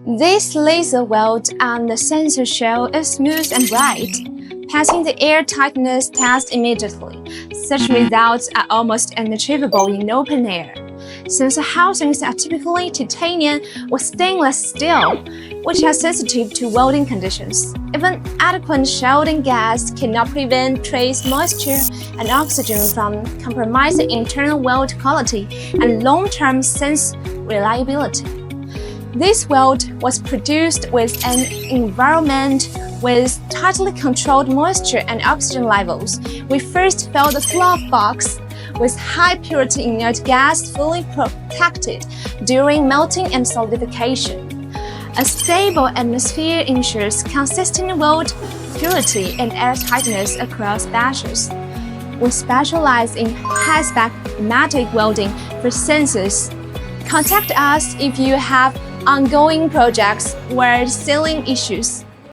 This laser weld on the sensor shell is smooth and bright, passing the air tightness test immediately. Such results are almost unachievable in open air. Sensor housings are typically titanium or stainless steel, which are sensitive to welding conditions. Even adequate shielding gas cannot prevent trace moisture and oxygen from compromising internal weld quality and long-term sense reliability. This weld was produced with an environment with tightly controlled moisture and oxygen levels. We first filled the glove box with high-purity inert gas fully protected during melting and solidification. A stable atmosphere ensures consistent weld purity and airtightness across batches. We specialize in high-spec Hermetic welding for sensors. Contact us if you have ongoing projects or sealing issues.